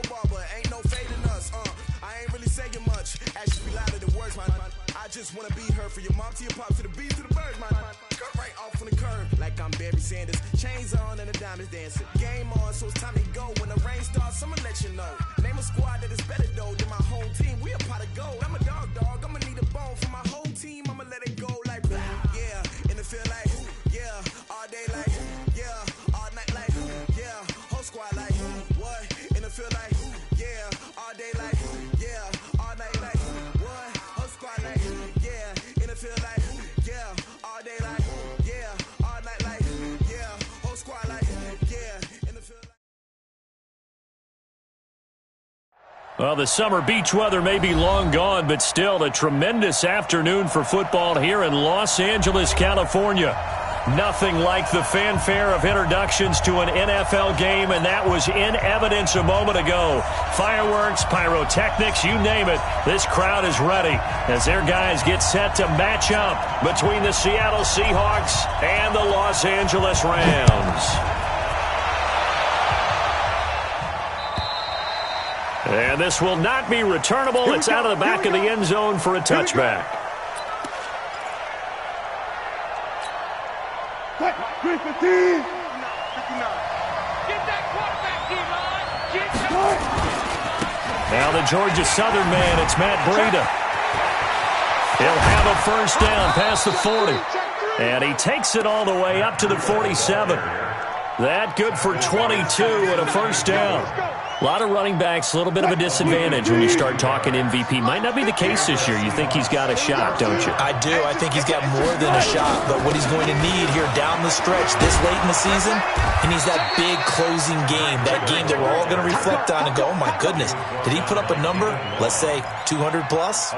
bar, but ain't no fading us. I ain't really saying much. Actions be louder than words, man. I just wanna be heard from your mom to your pop to the beat to the birds, man. Cut right off on the curve, like I'm Barry Sanders. Chains on and the diamonds dancing. Game on, so it's time to go. When the rain starts, I'ma let you know. Name a squad that is better though than my home team. We a pot of gold. I'm a dog. I'ma need a bone for my whole team. I'ma let it go like yeah. In the field like yeah. All day like yeah. All night like yeah. Whole squad like what? In the field like yeah. All day like yeah. All night like what? Whole squad like yeah. In the field like yeah. All day like yeah. All night like yeah. Whole squad like yeah. In the field like. Well, the summer beach weather may be long gone, but still a tremendous afternoon for football here in Los Angeles, California. Nothing like the fanfare of introductions to an NFL game, and that was in evidence a moment ago. Fireworks, pyrotechnics, you name it. This crowd is ready as their guys get set to match up between the Seattle Seahawks and the Los Angeles Rams. And this will not be returnable. It's out of the back of the end zone for a touchback. Now the Georgia Southern man, it's Matt Breida. He'll have a first down past the 40. And he takes it all the way up to the 47. That good for 22 and a first down. A lot of running backs, a little bit of a disadvantage when you start talking MVP. Might not be the case this year. You think he's got a shot, don't you? I do. I think he's got more than a shot. But what he's going to need here down the stretch this late in the season, he needs that big closing game, that game that we're all going to reflect on and go, oh, my goodness, did he put up a number, let's say 200 plus?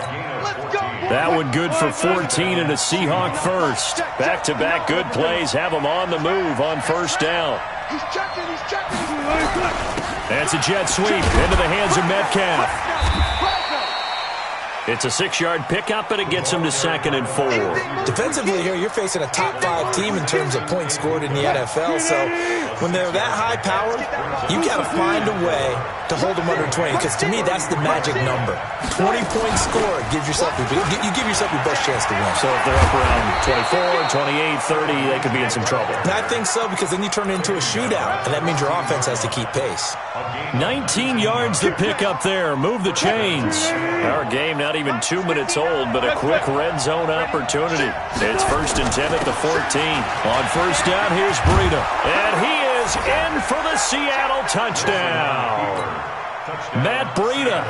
That one good for 14 and a Seahawk first. Back-to-back good plays have him on the move on first down. He's checking. That's a jet sweep into the hands of Metcalf. It's a 6-yard pickup, and it gets him to 2nd and 4. Defensively here, you're facing a top-5 team in terms of points scored in the NFL. So when they're that high-powered, you got to find a way to hold them under 20. Because to me, that's the magic number. 20 points scored gives yourself you give yourself your best chance to win. So if they're up around 24, 28, 30, they could be in some trouble. And I think so, because then you turn it into a shootout, and that means your offense has to keep pace. 19 yards to pick up there. Move the chains. Our game not even 2 minutes old, but a quick red zone opportunity. It's 1st and 10 at the 14. On first down, here's Breida. And he is in for the Seattle touchdown. Matt Breida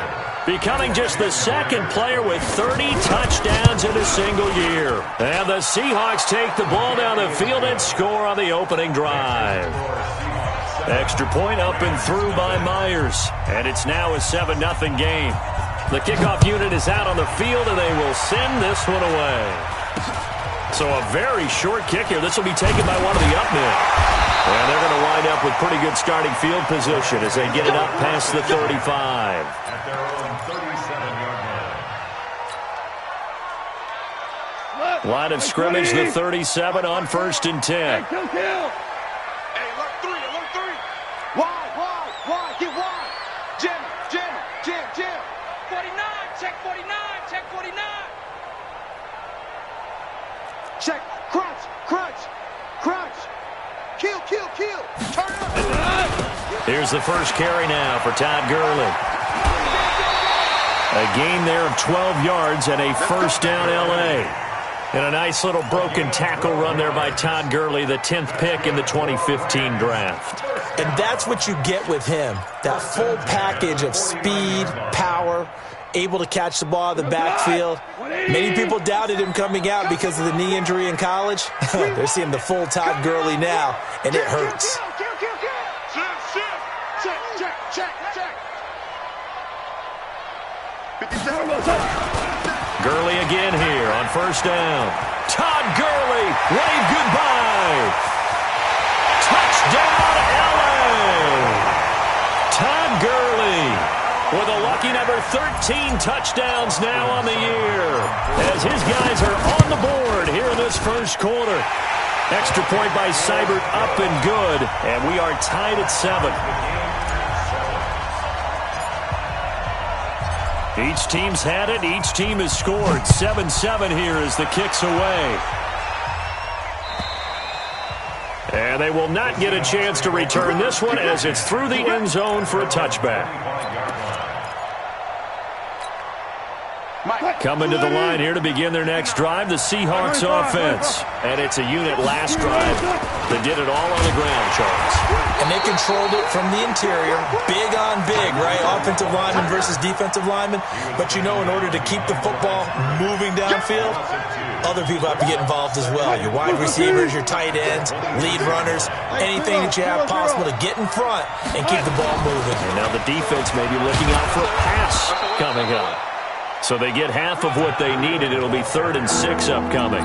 becoming just the 2nd player with 30 touchdowns in a single year. And the Seahawks take the ball down the field and score on the opening drive. Extra point up and through by Myers. And it's now a 7-0 game. The kickoff unit is out on the field, and they will send this one away. So a very short kick here. This will be taken by one of the up men. And they're going to wind up with pretty good starting field position as they get it up past the 35. Line of scrimmage, the 37 on 1st and 10. Wide, get wide. Jim. 49, check 49. Check, crunch. Kill. Turn up. Here's the first carry now for Todd Gurley. A gain there of 12 yards and a first down L.A. And a nice little broken tackle run there by Todd Gurley, the 10th pick in the 2015 draft. And that's what you get with him, that full package of speed, power, able to catch the ball out of the backfield. Many people doubted him coming out because of the knee injury in college. They're seeing the full Todd Gurley now, and it hurts. Gurley again here on first down. Todd Gurley, wave goodbye. Touchdown, L.A. Todd Gurley with a lucky number 13 touchdowns now on the year as his guys are on the board here in this first quarter. Extra point by Seibert up and good, and we are tied at 7. Each team's had it. Each team has scored. 7-7 here as the kick's away. And they will not get a chance to return this one as it's through the end zone for a touchback. Coming to the line here to begin their next drive, the Seahawks offense. And it's a unit last drive that did it all on the ground, Charles. And they controlled it from the interior, big on big, right? Offensive lineman versus defensive lineman. But you know, in order to keep the football moving downfield, other people have to get involved as well. Your wide receivers, your tight ends, lead runners, anything that you have possible to get in front and keep the ball moving. And now the defense may be looking out for a pass coming up. So they get half of what they needed. It'll be 3rd and 6 upcoming.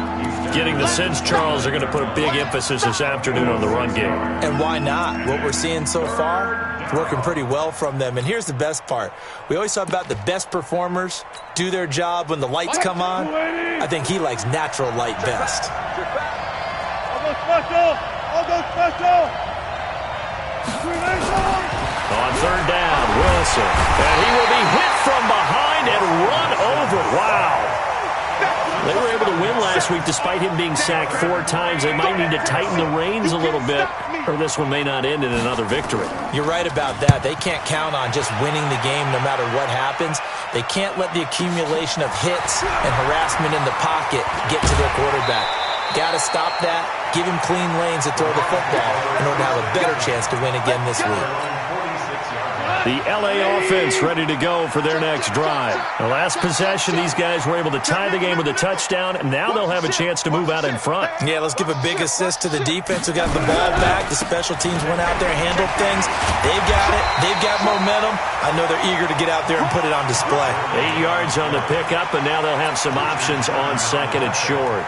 Getting the sense, Charles, they're going to put a big emphasis this afternoon on the run game. And why not? What we're seeing so far, working pretty well from them. And here's the best part. We always talk about the best performers do their job when the lights come on. I think he likes natural light best. I'll go special. I'll go special. On 3rd down, Wilson. And he will be hit from behind and run over. Wow. They were able to win last week despite him being sacked 4 times. They might need to tighten the reins a little bit, or this one may not end in another victory. You're right about that. They can't count on just winning the game no matter what happens. They can't let the accumulation of hits and harassment in the pocket get to their quarterback. Got to stop that. Give him clean lanes to throw the football in order to have a better chance to win again this week. The LA offense ready to go for their next drive. The last possession, these guys were able to tie the game with a touchdown, and now they'll have a chance to move out in front. Yeah, let's give a big assist to the defense who got the ball back. The special teams went out there, handled things. They've got it. They've got momentum. I know they're eager to get out there and put it on display. 8 yards on the pickup, and now they'll have some options on 2nd and short.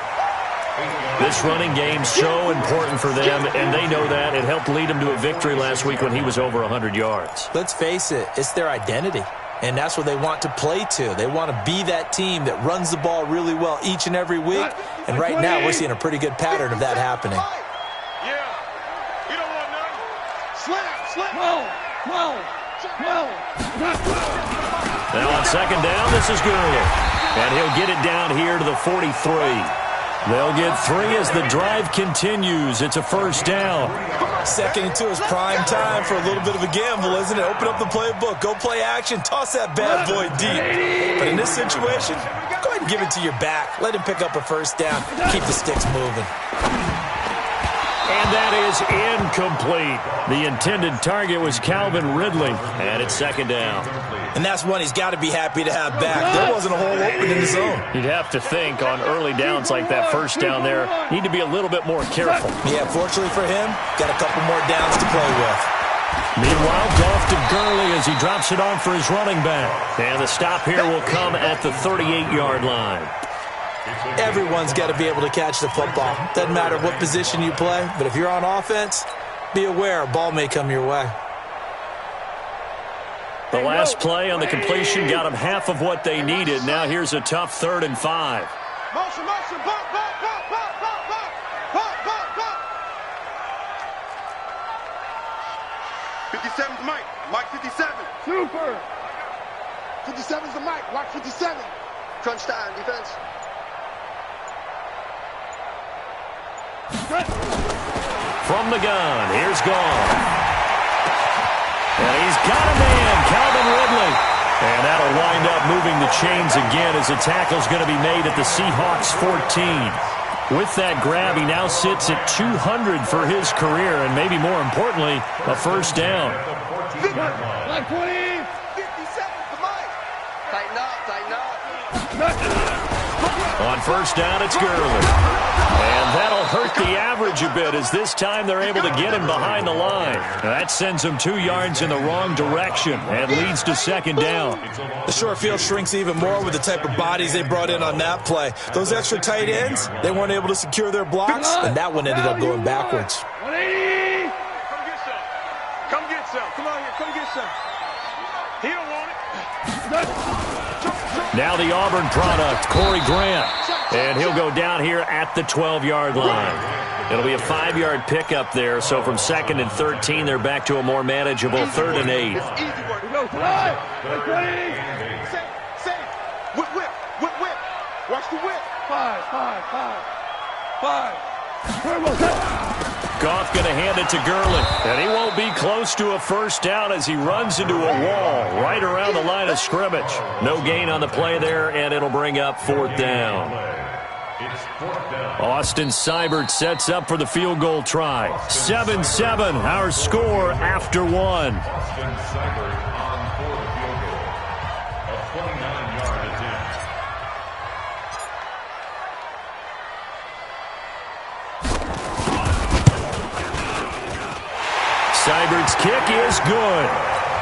This running game's so important for them, and they know that. It helped lead them to a victory last week when he was over 100 yards. Let's face it, it's their identity, and that's what they want to play to. They want to be that team that runs the ball really well each and every week, and right now we're seeing a pretty good pattern of that happening. Yeah. You don't want none. Slam. Now on 2nd down, this is Gurley, and he'll get it down here to the 43. They'll get 3 as the drive continues. It's a 1st down. 2nd and 2 is prime time for a little bit of a gamble, isn't it? Open up the playbook, go play action, toss that bad boy deep. But in this situation, go ahead and give it to your back. Let him pick up a 1st down. Keep the sticks moving. And that is incomplete. The intended target was Calvin Ridley, and it's 2nd down. And that's one he's got to be happy to have back. There wasn't a hole open in the zone. You'd have to think on early downs like that 1st down there, need to be a little bit more careful. Yeah, fortunately for him, got a couple more downs to play with. Meanwhile, off to Gurley as he drops it on for his running back. And the stop here will come at the 38-yard line. Everyone's got to be able to catch the football. Doesn't matter what position you play, but if you're on offense, be aware a ball may come your way. The last play on the completion got them half of what they needed. Now here's a tough 3rd and 5. Motion. 57's Mike 57. Super. 57's the Mike, Mike 57. Crunch time, defense. From the gun, here's Gone. And he's got a man, Calvin Ridley. And that'll wind up moving the chains again as the tackle's going to be made at the Seahawks 14. With that grab, he now sits at 200 for his career, and maybe more importantly, a 1st down. Like 20. 57's the Mike. Tighten up. On 1st down, it's Gurley. And that'll hurt the average a bit as this time they're able to get him behind the line. That sends him 2 yards in the wrong direction and leads to 2nd down. The short field shrinks even more with the type of bodies they brought in on that play. Those extra tight ends, they weren't able to secure their blocks, and that one ended up going backwards. 180. Come get some. Come on here. Come get some. He don't want it. Now the Auburn product, Corey Grant. And he'll go down here at the 12-yard line. It'll be a 5-yard pickup there, so from 2nd and 13, they're back to a more manageable 3rd and 8. Goff going to hand it to Gurley, and he won't be close to a first down as he runs into a wall right around the line of scrimmage. No gain on the play there, and it'll bring up fourth down. Austin Seibert sets up for the field goal try. 7-7, our score after one. Austin Seibert on for the field goal. A 29-yard attempt. Seibert's kick is good.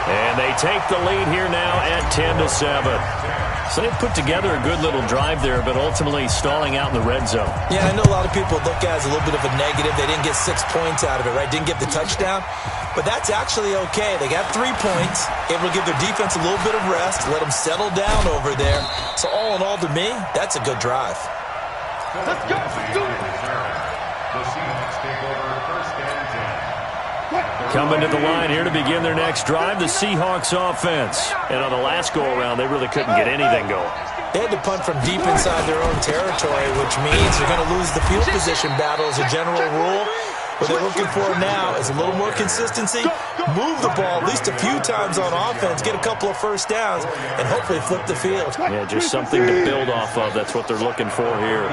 And they take the lead here now at 10-7. So they put together a good little drive there, but ultimately stalling out in the red zone. Yeah, I know a lot of people look at it as a little bit of a negative. They didn't get 6 points out of it, right? Didn't get the touchdown. But that's actually okay. They got 3 points, able to give their defense a little bit of rest, let them settle down over there. So all in all, to me, that's a good drive. Let's go. The Seahawks take over first and 10. Coming to the line here to begin their next drive, the Seahawks offense. And on the last go-around, they really couldn't get anything going. They had to punt from deep inside their own territory, which means they're going to lose the field position battle as a general rule. What they're looking for now is a little more consistency, move the ball at least a few times on offense, get a couple of first downs, and hopefully flip the field. Yeah, just something to build off of. That's what they're looking for here.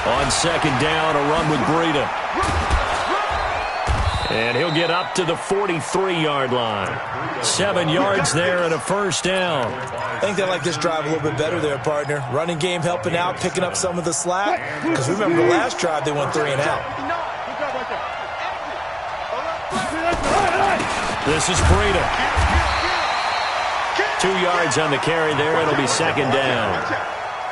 On second down, a run with Breida. And he'll get up to the 43-yard line. 7 yards there and a first down. I think they like this drive a little bit better there, partner. Running game helping out, picking up some of the slack. Because remember the last drive, they went 3 and out. This is Breida. 2 yards on the carry there. It'll be second down.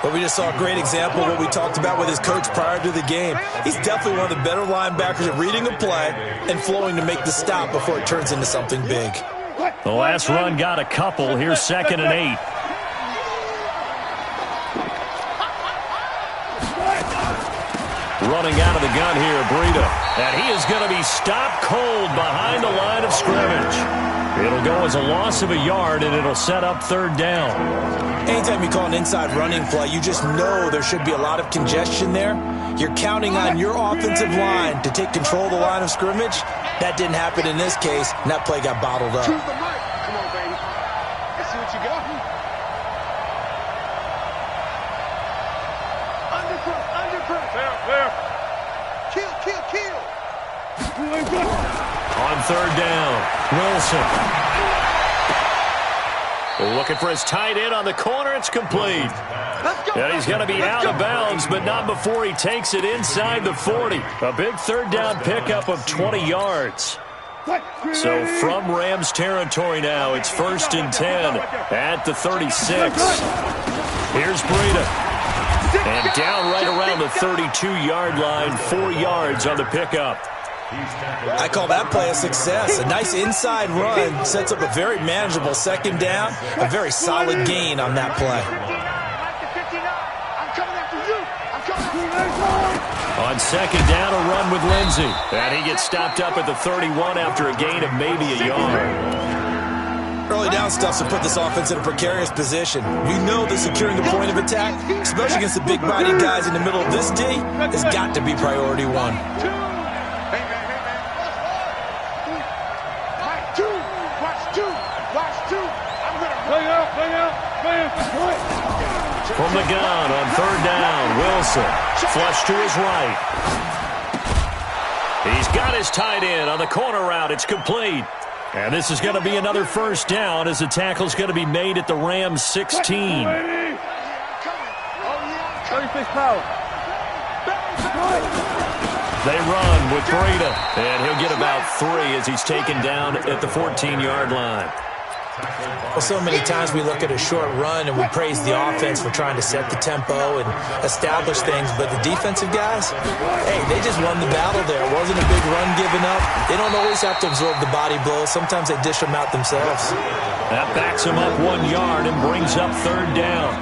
But we just saw a great example of what we talked about with his coach prior to the game. He's definitely one of the better linebackers at reading a play and flowing to make the stop before it turns into something big. The last run got a couple. Here's 2nd and 8. Running out of the gun here, Breida. And he is going to be stopped cold behind the line of scrimmage. It'll go as a loss of a yard, and it'll set up third down. Anytime you call an inside running play, you just know there should be a lot of congestion there. You're counting on your offensive line to take control of the line of scrimmage. That didn't happen in this case, and that play got bottled up. Choose the mic. Come on, baby. Let's see what you got. Undercut. Fair. Kill. On third down, Wilson. Looking for his tight end on the corner. It's complete. And he's going to be out of bounds, but not before he takes it inside the 40. A big third down pickup of 20 yards. So from Rams territory now, it's 1st and 10 at the 36. Here's Breida. And down right around the 32-yard line, 4 yards on the pickup. I call that play a success. A nice inside run sets up a very manageable second down. A very solid gain on that play. On second down, a run with Lindsey. And he gets stopped up at the 31 after a gain of maybe a yard. Early down stuff to put this offense in a precarious position. We know that securing the point of attack, especially against the big-bodied guys in the middle of this D, has got to be priority one. From the gun on third down, Wilson. Flush to his right. He's got his tight end on the corner route. It's complete. And this is going to be another first down as the tackle's going to be made at the Rams 16. They run with Breida. And he'll get about 3 as he's taken down at the 14-yard line. Well, so many times we look at a short run and we praise the offense for trying to set the tempo and establish things, but the defensive guys, hey, they just won the battle there. It wasn't a big run given up. They don't always have to absorb the body blows. Sometimes they dish them out themselves. That backs him up 1 yard and brings up third down.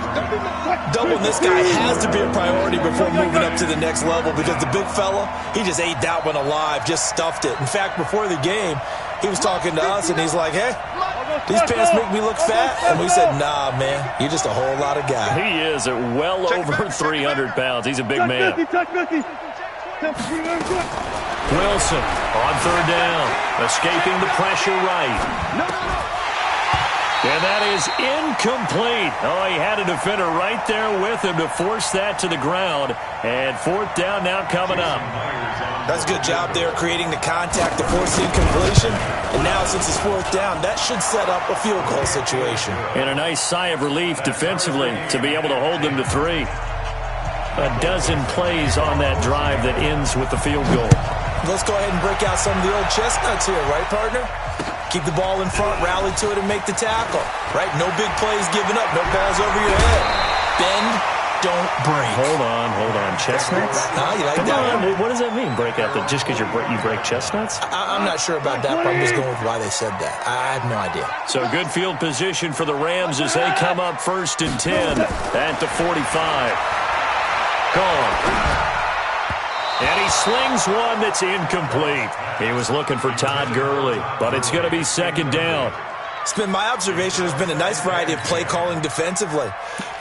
Doubling this guy has to be a priority before moving up to the next level because the big fella, he just ate that one alive, just stuffed it. In fact, before the game, he was talking to us and he's like, hey, these pants make me look fat. And we said, nah, man, you're just a whole lot of guy. He is at well over 300 pounds. He's a big man. Wilson on third down, escaping the pressure right. And that is incomplete. Oh, he had a defender right there with him to force that to the ground. And fourth down now coming up. That's a good job there creating the contact to force the incompletion. And now since it's fourth down, that should set up a field goal situation. And a nice sigh of relief defensively to be able to hold them to 3. A dozen plays on that drive that ends with the field goal. Let's go ahead and break out some of the old chestnuts here, right, partner? Keep the ball in front, rally to it, and make the tackle. Right? No big plays given up. No balls over your head. Bend, don't break. Hold on. Chestnuts? You like that one? What does that mean, break out? Just because you break chestnuts? I'm not sure about that, but I'm just going with why they said that. I have no idea. So good field position for the Rams as they come up first and 10 at the 45. Gone. And he slings one that's incomplete. He was looking for Todd Gurley, but it's going to be second down. It's been my observation there's been a nice variety of play calling defensively.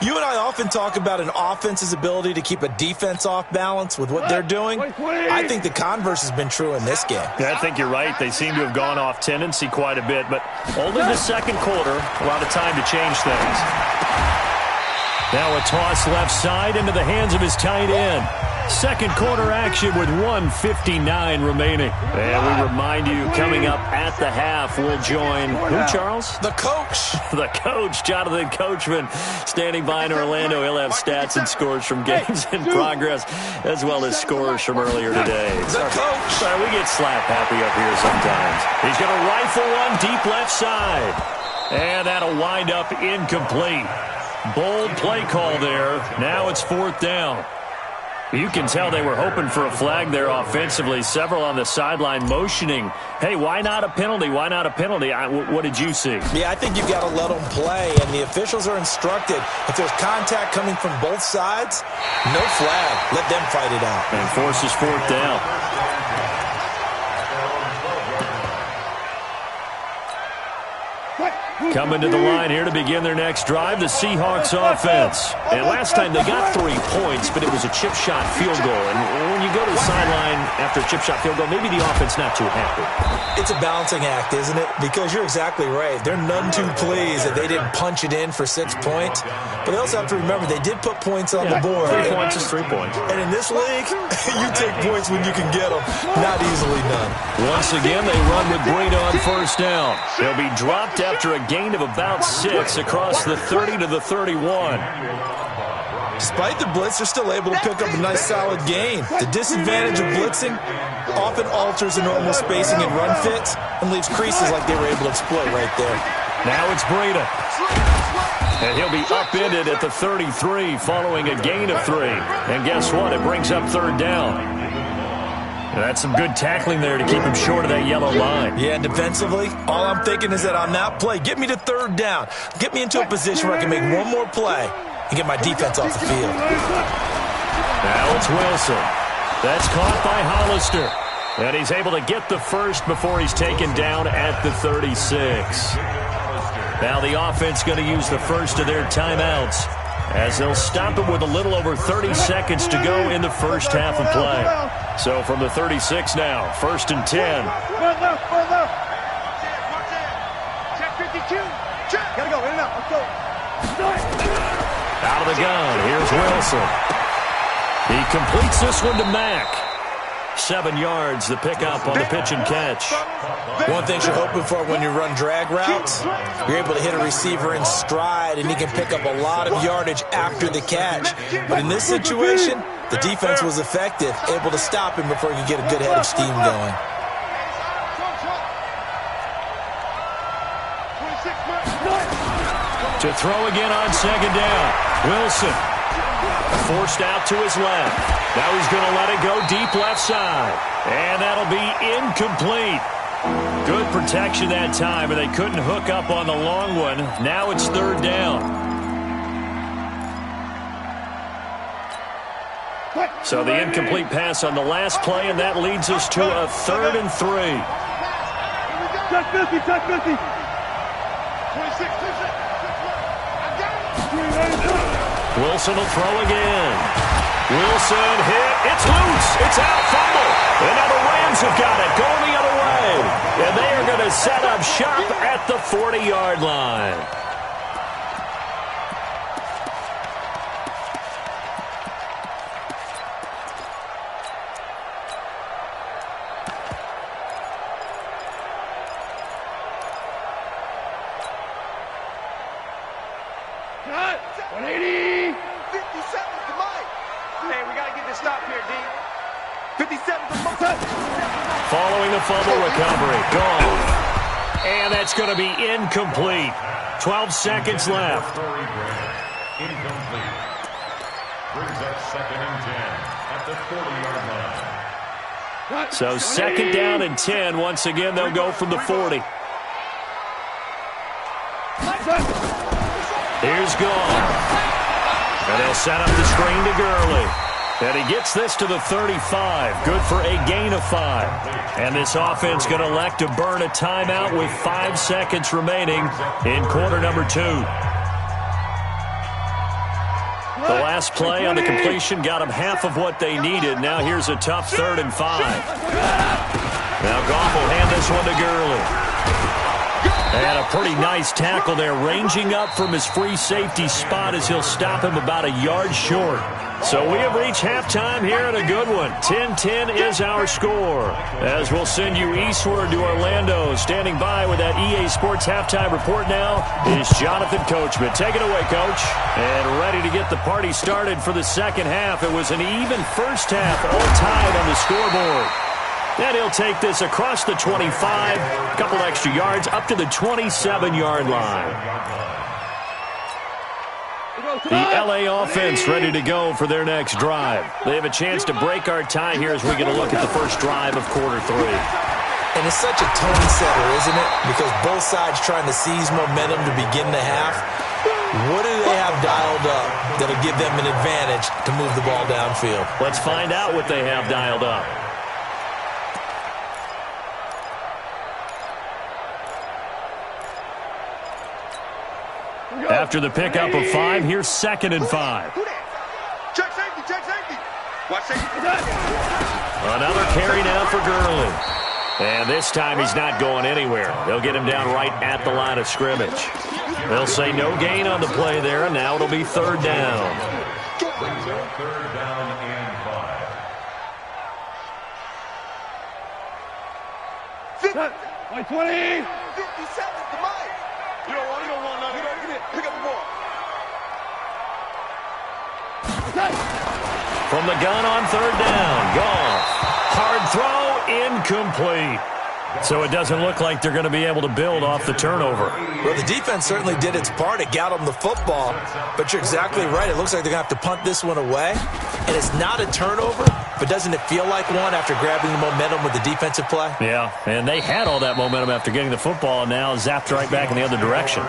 You and I often talk about an offense's ability to keep a defense off balance with what they're doing. I think the converse has been true in this game. Yeah, I think you're right. They seem to have gone off tendency quite a bit, but only the second quarter, a lot of time to change things. Now a toss left side into the hands of his tight end. Second quarter action with 1:59 remaining. And we remind you, coming up at the half, we'll join who, Charles? The coach. The coach, Jonathan Coachman, standing by in Orlando. He'll have stats and scores from games in progress, as well as scores from earlier today. The coach. Sorry, we get slap happy up here sometimes. He's going to rifle one deep left side. And that'll wind up incomplete. Bold play call there. Now it's fourth down. You can tell they were hoping for a flag there offensively. Several on the sideline motioning, hey, why not a penalty? Why not a penalty? What did you see? Yeah, I think you've got to let them play, and the officials are instructed. If there's contact coming from both sides, no flag. Let them fight it out. And forces fourth down. Coming to the line here to begin their next drive, the Seahawks offense. And last time they got 3 points, but it was a chip shot field goal. And when you go to the sideline after a chip shot field goal, maybe the offense not too happy. It's a balancing act, isn't it? Because you're exactly right. They're none too pleased that they didn't punch it in for 6 points. But they also have to remember they did put points on the board. 3 points is 3 points. And in this league, you take points when you can get them. Not easily done. Once again, they run with Breida on first down. They'll be dropped after a gain of about 6 across the 30 to the 31. Despite the blitz, they're still able to pick up a nice solid gain. The disadvantage of blitzing often alters the normal spacing and run fits and leaves creases like they were able to exploit right there. Now it's Breida. And he'll be upended at the 33 following a gain of 3. And guess what? It brings up third down. That's some good tackling there to keep him short of that yellow line. Yeah, and defensively, all I'm thinking is that on that play, get me to third down. Get me into a position where I can make one more play and get my defense off the field. Now it's Wilson. That's caught by Hollister. And he's able to get the first before he's taken down at the 36. Now the offense going to use the first of their timeouts as they'll stop it with a little over 30 seconds to go in the first half of play. So from the 36 now, first and 10. Check 52. Check. Gotta go. In and out. Let's go. Out of the gun. Here's Wilson. He completes this one to Mack. 7 yards, the pickup on the pitch and catch. One thing you're hoping for when you run drag routes, you're able to hit a receiver in stride, and he can pick up a lot of yardage after the catch. But in this situation, the defense was effective, able to stop him before he could get a good head of steam going. To throw again on second down. Wilson forced out to his left. Now he's going to let it go deep left side. And that'll be incomplete. Good protection that time, and they couldn't hook up on the long one. Now it's third down. So the incomplete pass on the last play, and that leads us to a 3rd and 3. Wilson will throw again. Wilson hit. It's loose. It's out. Fumble. And now the Rams have got it. Going the other way. And they are going to set up shop at the 40-yard line. Following the fumble recovery. Gone. And that's going to be incomplete. 12 seconds left. Incomplete. Brings up 2nd and 10 at the 40-yard line. So 2nd down and 10. Once again, they'll go from the 40. Here's Gone. And they'll set up the screen to Gurley. And he gets this to the 35. Good for a gain of 5. And this offense going to elect to burn a timeout with 5 seconds remaining in quarter number 2. The last play on the completion got them half of what they needed. Now here's a tough 3rd and 5. Now Goff will hand this one to Gurley. And a pretty nice tackle there, ranging up from his free safety spot as he'll stop him about a yard short. So we have reached halftime here in a good one. 10-10 is our score. As we'll send you eastward to Orlando. Standing by with that EA Sports halftime report now is Jonathan Coachman. Take it away, Coach. And ready to get the party started for the second half. It was an even first half, all tied on the scoreboard. And he'll take this across the 25, a couple extra yards, up to the 27-yard line. The L.A. offense ready to go for their next drive. They have a chance to break our tie here as we get a look at the first drive of quarter 3. And it's such a tone setter, isn't it? Because both sides trying to seize momentum to begin the half. What do they have dialed up that'll give them an advantage to move the ball downfield? Let's find out what they have dialed up. After the pickup of 5, here's 2nd and 5. Check safety, check safety. Watch safety. Another carry now for Gurley. And this time he's not going anywhere. They'll get him down right at the line of scrimmage. They'll say no gain on the play there, and now it'll be 3rd down. Brings up 3rd down and 5. 20. 57 to Mike. You don't want nothing. Get it. Pick up the ball. From the gun on 3rd down. Goff. Hard throw. Incomplete. So it doesn't look like they're going to be able to build off the turnover. Well, the defense certainly did its part. It got them the football. But you're exactly right. It looks like they're going to have to punt this one away. And it's not a turnover, but doesn't it feel like one after grabbing the momentum with the defensive play? Yeah, and they had all that momentum after getting the football, and now zapped right back in the other direction.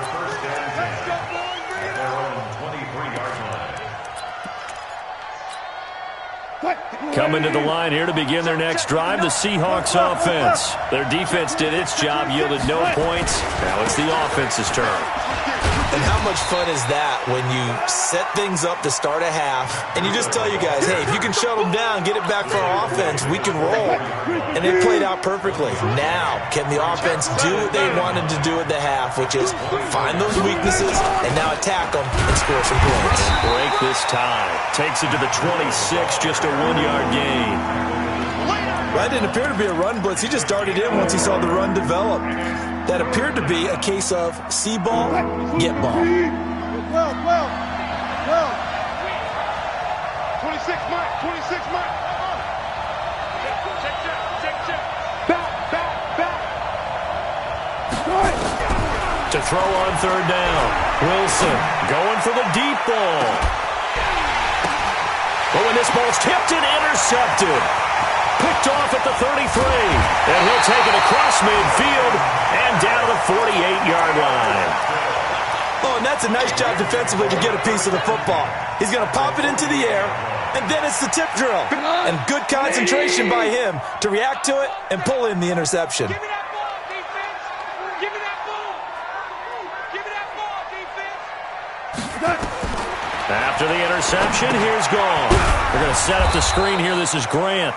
Coming to the line here to begin their next drive, the Seahawks offense. Their defense did its job, yielded no points. Now it's the offense's turn. And how much fun is that when you set things up to start a half and you just tell you guys, hey, if you can shut them down, get it back for our offense, we can roll. And it played out perfectly. Now, can the offense do what they wanted to do at the half, which is find those weaknesses and now attack them and score some points. And break this tie. Takes it to the 26, just a 1-yard gain. That didn't appear to be a run blitz. He just darted in once he saw the run develop. That appeared to be a case of see ball, get ball. 26, Mike. 26, Mike. Check. Back. To throw on 3rd down. Wilson going for the deep ball. But when this ball's tipped and intercepted. Picked off at the 33. And he'll take it across midfield and down to the 48-yard line. Oh, and that's a nice job defensively to get a piece of the football. He's going to pop it into the air, and then it's the tip drill. And good concentration by him to react to it and pull in the interception. Give me that ball, defense. Give me that ball. After the interception, here's Gall. They're going to set up the screen here. This is Grant.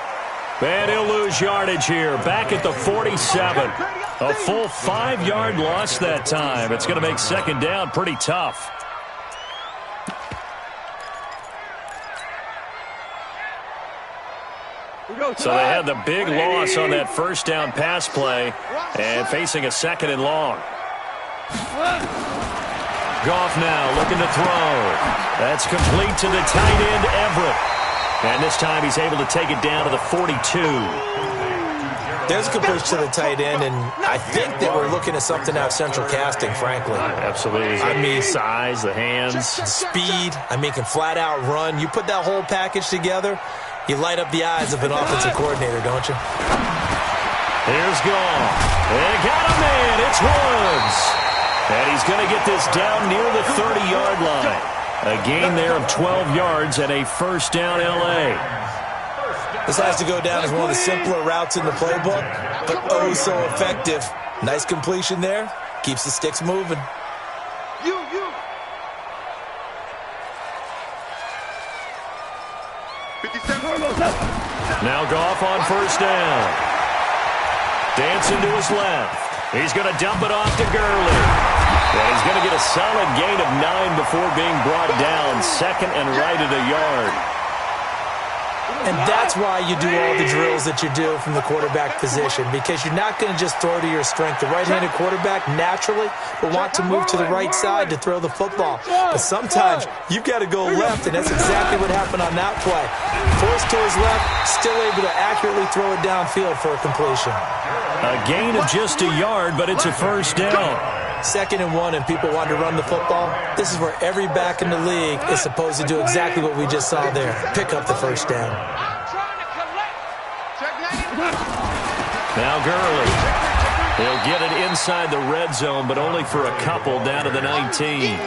And he'll lose yardage here. Back at the 47. A full 5-yard loss that time. It's going to make second down pretty tough. So they had the big loss on that first down pass play and facing a second and long. Goff now looking to throw. That's complete to the tight end, Everett. And this time he's able to take it down to the 42. There's a completion to the tight end, and I think that we're looking at something out of central casting, frankly. Absolutely. I mean, size, the hands. Speed. I mean, can flat out run. You put that whole package together, you light up the eyes of an offensive coordinator, don't you? Here's Goff. They got a man. It's Woods. And he's going to get this down near the 30-yard line. A gain there of 12 yards and a first down L.A. This has to go down as one of the simpler routes in the playbook, but oh so effective. Nice completion there. Keeps the sticks moving. Now Goff on first down. Dancing to his left. He's going to dump it off to Gurley. And he's going to get a solid gain of 9 before being brought down. Second and right at a yard. And that's why you do all the drills that you do from the quarterback position, because you're not going to just throw to your strength. The right-handed quarterback naturally will want to move to the right side to throw the football. But sometimes you've got to go left, and that's exactly what happened on that play. Forced to his left, still able to accurately throw it downfield for a completion. A gain of just a yard, but it's a first down. 2nd and 1 and people want to run the football. This is where every back in the league is supposed to do exactly what we just saw there. Pick up the first down. Now Gurley. He'll get it inside the red zone, but only for a couple down to the 19.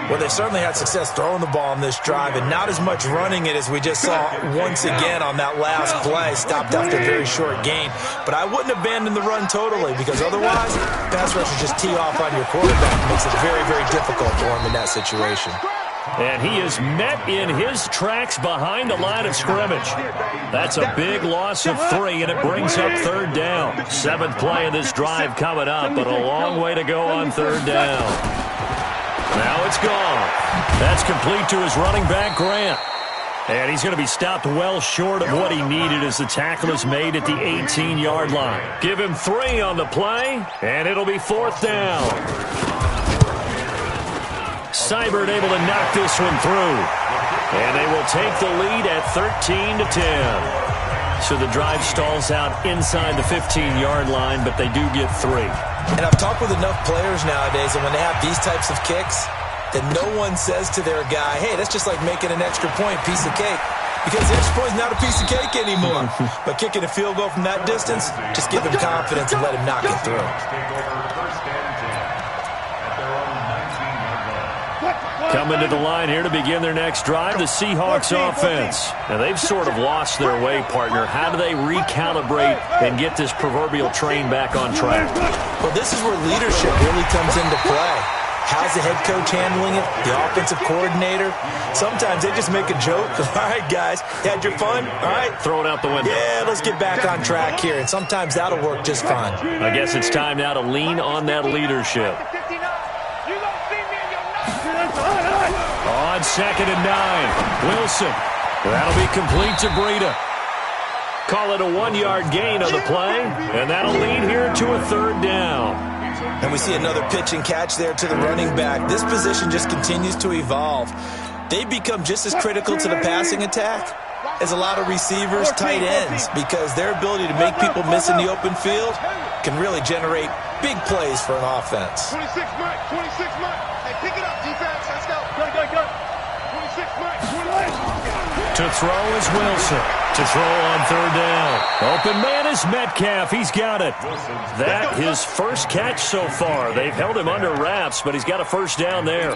Well, they certainly had success throwing the ball on this drive, and not as much running it as we just saw once again on that last play. Stopped after a very short gain. But I wouldn't abandon the run totally, because otherwise, pass rushers just tee off on your quarterback. It makes it very, very difficult for him in that situation. And he is met in his tracks behind the line of scrimmage. That's a big loss of 3, and it brings up third down. 7th play of this drive coming up, but a long way to go on third down. Now it's gone. That's complete to his running back, Grant. And he's going to be stopped well short of what he needed as the tackle is made at the 18-yard line. Give him 3 on the play, and it'll be 4th down. Seibert able to knock this one through. And they will take the lead at 13-10. So the drive stalls out inside the 15-yard line, but they do get 3. And I've talked with enough players nowadays, and when they have these types of kicks, that no one says to their guy, hey, that's just like making an extra point, piece of cake. Because the extra point is not a piece of cake anymore. But kicking a field goal from that distance, just give him confidence and let him knock it through. Coming to the line here to begin their next drive, the Seahawks offense. Now, they've sort of lost their way, partner. How do they recalibrate and get this proverbial train back on track? Well, this is where leadership really comes into play. How's the head coach handling it? The offensive coordinator? Sometimes they just make a joke. All right, guys, you had your fun? All right. Throw it out the window. Yeah, let's get back on track here. And sometimes that'll work just fine. I guess it's time now to lean on that leadership. On 2nd and 9, Wilson. That'll be complete to Breida. Call it a 1-yard gain on the play, and that'll lead here to a 3rd down. And we see another pitch and catch there to the running back. This position just continues to evolve. They become just as critical to the passing attack as a lot of receivers, tight ends, because their ability to make people miss in the open field can really generate big plays for an offense. 26 Mike, 26 Mike. Hey, pick it up, defense. Let's go. Go. 26 Mike, 26. To throw is Wilson. To throw on 3rd down. Open man is Metcalf. He's got it. That his first catch so far. They've held him under wraps, but he's got a first down there.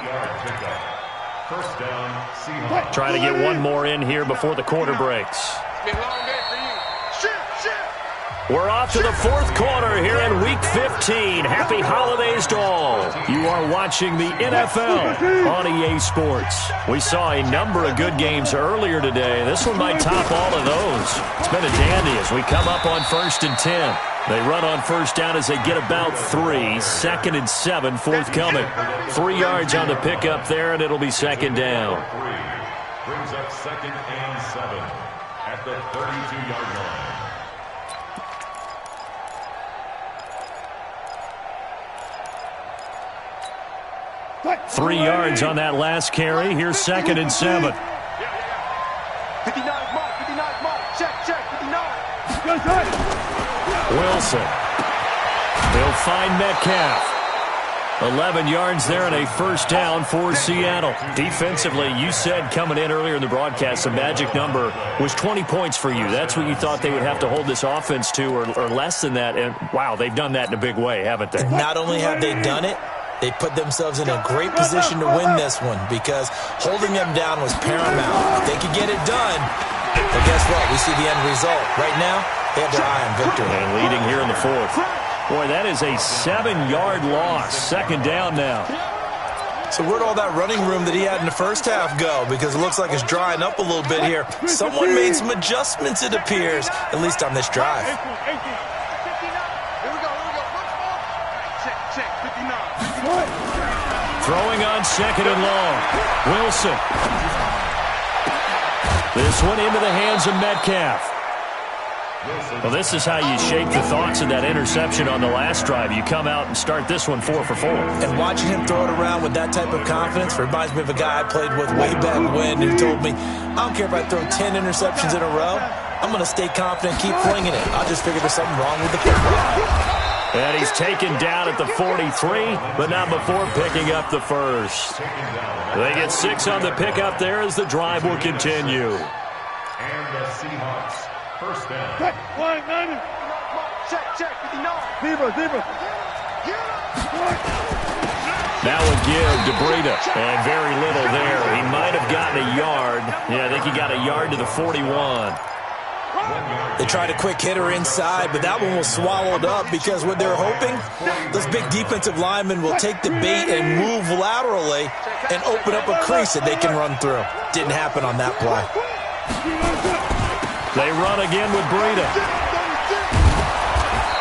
First down, Seahawks. Trying to get one more in here before the quarter breaks. It's been a long day for you. Shift. We're off to the fourth quarter here in Week 15. Happy holidays to all. You are watching the NFL on EA Sports. We saw a number of good games earlier today. This one might top all of those. It's been a dandy as we come up on 1st and 10. They run on first down as they get about 3. 2nd and 7 forthcoming. 3 yards on the pickup there, and it'll be 2nd down. Brings up 2nd and 7 at the 32-yard line. 3 yards on that last carry. Here's 2nd and 7. 59 mark, 59 mark. Check, 59. Wilson. He'll find Metcalf. 11 yards there and a first down for Seattle. Defensively, you said coming in earlier in the broadcast, the magic number was 20 points for you. That's what you thought they would have to hold this offense to, or less than that. And, wow, they've done that in a big way, haven't they? And not only have they done it, they put themselves in a great position to win this one because holding them down was paramount. If they could get it done, well, guess what? We see the end result. Right now, they have their eye on victory. And leading here in the fourth. Boy, that is a 7-yard loss. 2nd down now. So where'd all that running room that he had in the first half go? Because it looks like it's drying up a little bit here. Someone made some adjustments, it appears, at least on this drive. Throwing on 2nd and long. Wilson. This one into the hands of Metcalf. Well, this is how you shape the thoughts of that interception on the last drive. You come out and start this one 4 for 4. And watching him throw it around with that type of confidence reminds me of a guy I played with way back when who told me, I don't care if I throw 10 interceptions in a row. I'm going to stay confident, keep flinging it. I just figured there's something wrong with the football. And he's taken down at the 43, but not before picking up the first. They get 6 on the pickup there as the drive will continue. And the Seahawks, first down. Check, 59. Now a give to Breida, and very little there. He might have gotten a yard. Yeah, I think he got a yard to the 41. They tried a quick hitter inside, but that one was swallowed up because what they're hoping, those big defensive linemen will take the bait and move laterally and open up a crease that they can run through. Didn't happen on that play. They run again with Breida.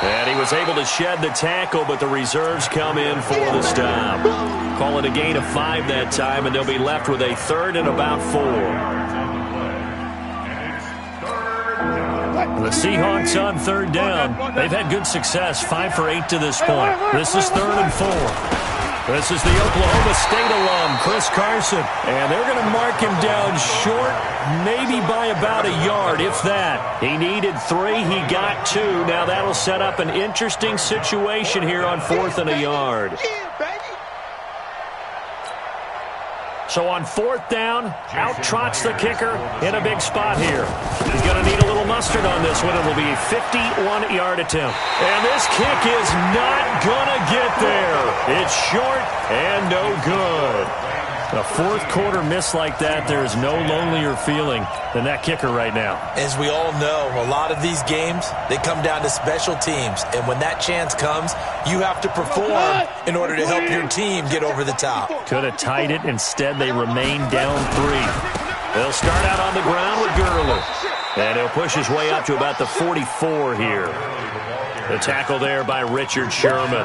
And he was able to shed the tackle, but the reserves come in for the stop. Call it a gain of 5 that time, and they'll be left with a 3rd and about 4. The Seahawks on 3rd down. They've had good success, 5 for 8 to this point. This is 3rd and 4. This is the Oklahoma State alum, Chris Carson. And they're going to mark him down short, maybe by about a yard, if that. He needed 3. He got 2. Now that'll set up an interesting situation here on 4th and a yard. So on 4th down, out trots the kicker in a big spot here. He's going to need a little mustard on this one. It'll be a 51-yard attempt. And this kick is not going to get there. It's short and no good. A fourth quarter miss like that, there is no lonelier feeling than that kicker right now. As we all know, a lot of these games, they come down to special teams. And when that chance comes, you have to perform in order to help your team get over the top. Could have tied it. Instead, they remain down 3. They'll start out on the ground with Gurley. And he'll push his way up to about the 44 here. The tackle there by Richard Sherman.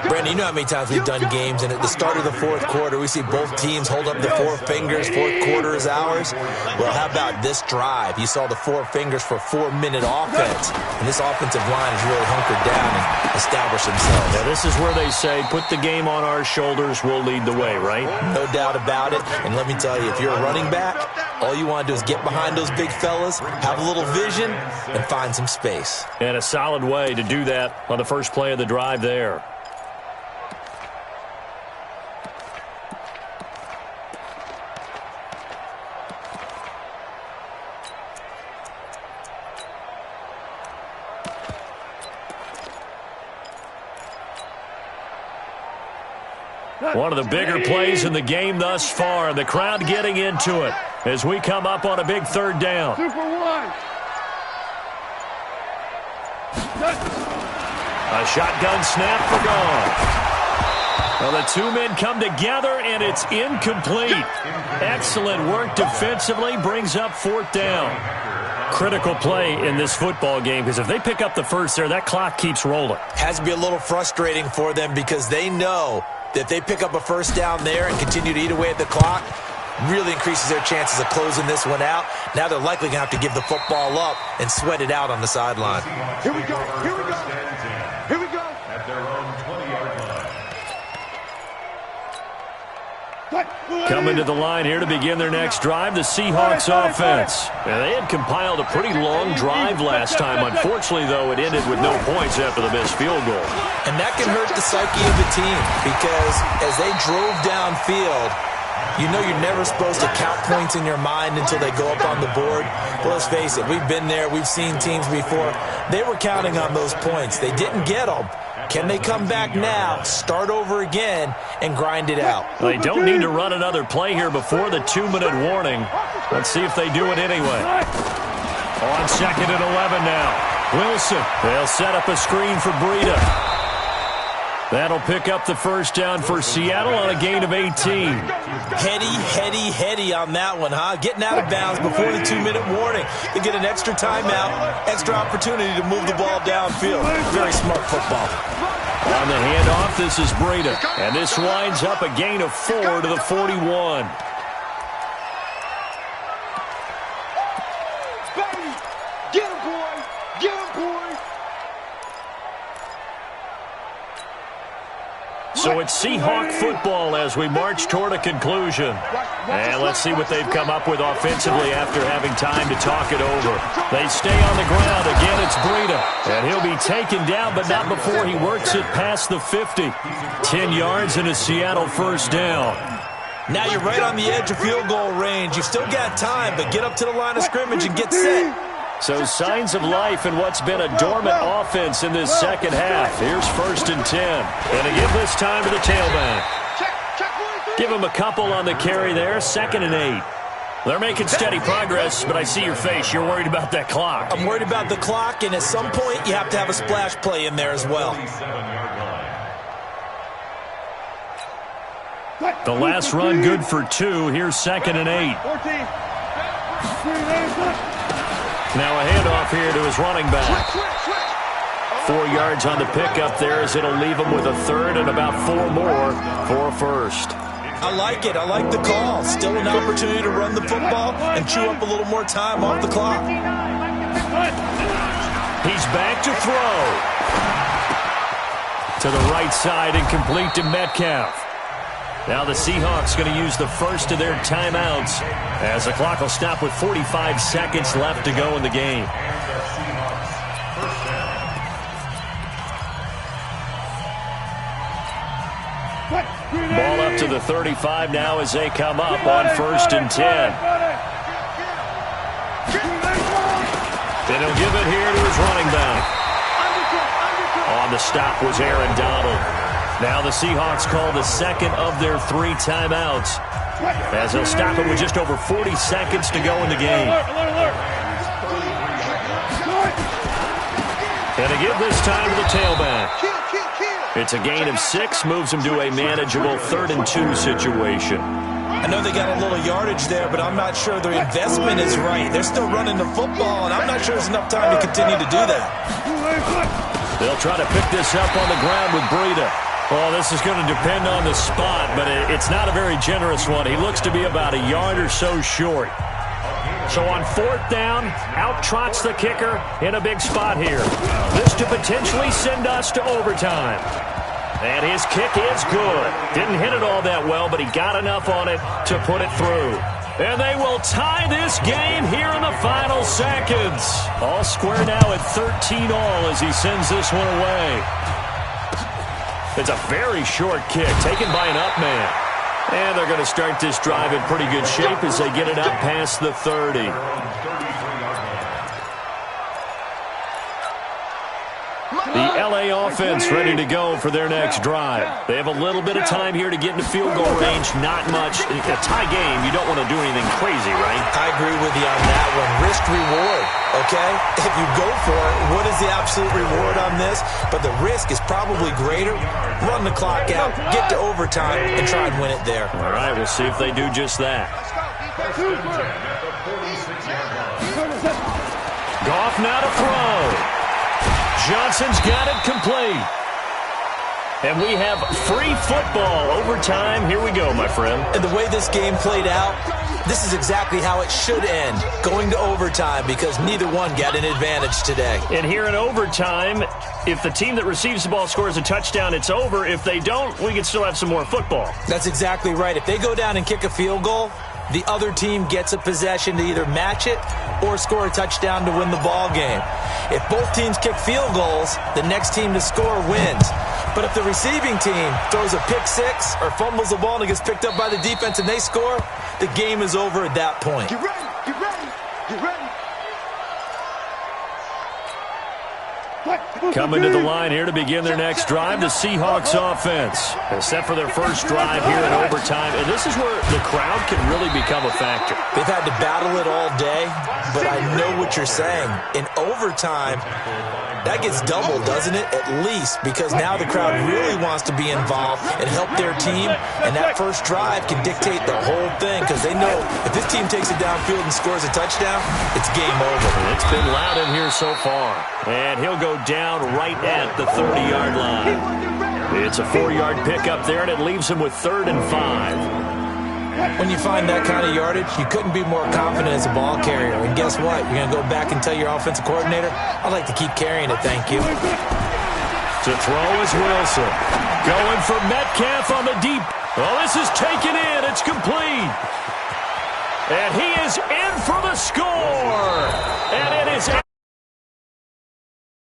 Brandon, you know how many times we've done games, and at the start of the fourth quarter, we see both teams hold up the 4 fingers, fourth quarter is ours. Well, how about this drive? You saw the 4 fingers for 4-minute offense, and this offensive line has really hunkered down and established themselves. Yeah, this is where they say, put the game on our shoulders, we'll lead the way, right? No doubt about it, and let me tell you, if you're a running back, all you want to do is get behind those big fellas, have a little vision, and find some space. And a solid way to do that on the first play of the drive there. One of the bigger plays in the game thus far. The crowd getting into it as we come up on a big 3rd down. 2 for 1. A shotgun snap for gone. Well, the two men come together, and it's incomplete. Excellent work defensively, brings up 4th down. Critical play in this football game, because if they pick up the first there, that clock keeps rolling. Has to be a little frustrating for them because they know that if they pick up a first down there and continue to eat away at the clock, really increases their chances of closing this one out. Now they're likely going to have to give the football up and sweat it out on the sideline. Here we go. Here we go. Here we go. At their own 20-yard line. Coming to the line here to begin their next drive, the Seahawks offense. Now, they had compiled a pretty long drive last time. Unfortunately, though, it ended with no points after the missed field goal. And that can hurt the psyche of the team because as they drove downfield, you know you're never supposed to count points in your mind until they go up on the board. Well, let's face it, we've been there. We've seen teams before. They were counting on those points. They didn't get them. Can they come back now, start over again, and grind it out? They don't need to run another play here before the 2-minute warning. Let's see if they do it anyway. On 2nd and 11 now. Wilson, they'll set up a screen for Breida. That'll pick up the first down for Seattle on a gain of 18. Heady on that one, huh? Getting out of bounds before the 2-minute warning. They get an extra timeout, extra opportunity to move the ball downfield. Very smart football. On the handoff, this is Breida. And this winds up a gain of 4 to the 41. Get him, boy! Get him, boy! So it's Seahawk football as we march toward a conclusion. And let's see what they've come up with offensively after having time to talk it over. They stay on the ground. Again, it's Breida. And he'll be taken down, but not before he works it past the 50. 10 yards and a Seattle first down. Now you're right on the edge of field goal range. You've still got time, but get up to the line of scrimmage and get set. So signs of life in what's been a dormant offense in this second half. Here's 1st and 10. And to give this time to the tailback. Give him a couple on the carry there. 2nd and 8. They're making steady progress, but I see your face. You're worried about that clock. I'm worried about the clock, and at some point you have to have a splash play in there as well. The last run good for 2. Here's 2nd and 8. Now a handoff here to his running back. 4 yards on the pickup there as it'll leave him with a 3rd and about 4 more for a first. I like it. I like the call. Still an opportunity to run the football and chew up a little more time off the clock. He's back to throw. To the right side and complete to Metcalf. Now the Seahawks going to use the first of their timeouts as the clock will stop with 45 seconds left to go in the game. Ball up to the 35 now as they come up on 1st and 10. Then he'll give it here to his running back. On the stop was Aaron Donald. Now the Seahawks call the second of their 3 timeouts as they'll stop it with just over 40 seconds to go in the game. And to give this time to the tailback. It's a gain of 6, moves him to a manageable 3rd and 2 situation. I know they got a little yardage there, but I'm not sure their investment is right. They're still running the football, and I'm not sure there's enough time to continue to do that. They'll try to pick this up on the ground with Breida. Well, this is going to depend on the spot, but it's not a very generous one. He looks to be about a yard or so short. So on 4th down, out trots the kicker in a big spot here. This to potentially send us to overtime. And his kick is good. Didn't hit it all that well, but he got enough on it to put it through. And they will tie this game here in the final seconds. All square now at 13 all as he sends this one away. It's a very short kick taken by an up man. And they're going to start this drive in pretty good shape as they get it up past the 30. The LA offense ready to go for their next drive. They have a little bit of time here to get into field goal range. Not much. In a tie game, you don't want to do anything crazy, right? I agree with you on that one. Risk-reward, okay? If you go for it, what is the absolute reward on this? But the risk is probably greater. Run the clock out, get to overtime, and try and win it there. All right, we'll see if they do just that. First and 10 at the 46-yard line. Goff now to throw. Johnson's got it complete. And we have free football overtime. Here we go, my friend. And the way this game played out, this is exactly how it should end, going to overtime, because neither one got an advantage today. And here in overtime, if the team that receives the ball scores a touchdown, it's over. If they don't, we can still have some more football. That's exactly right. If they go down and kick a field goal, the other team gets a possession to either match it or score a touchdown to win the ball game. If both teams kick field goals, the next team to score wins. But if the receiving team throws a pick six or fumbles the ball and it gets picked up by the defense and they score, the game is over at that point. Get ready, get ready, get ready. Coming to the line here to begin their next drive, the Seahawks offense. They're set for their first drive here in overtime, and this is where the crowd can really become a factor. They've had to battle it all day, but I know what you're saying. In overtime, that gets doubled, doesn't it? At least, because now the crowd really wants to be involved and help their team, and that first drive can dictate the whole thing, because they know if this team takes it downfield and scores a touchdown, it's game over. It's been loud in here so far, and he'll go down right at the 30-yard line. It's a 4-yard pickup there, and it leaves him with 3rd and 5. When you find that kind of yardage, you couldn't be more confident as a ball carrier. And guess what? You're going to go back and tell your offensive coordinator, I'd like to keep carrying it, thank you. To throw is Wilson. Going for Metcalf on the deep. Oh, this is taken in. It's complete. And he is in for the score. And it is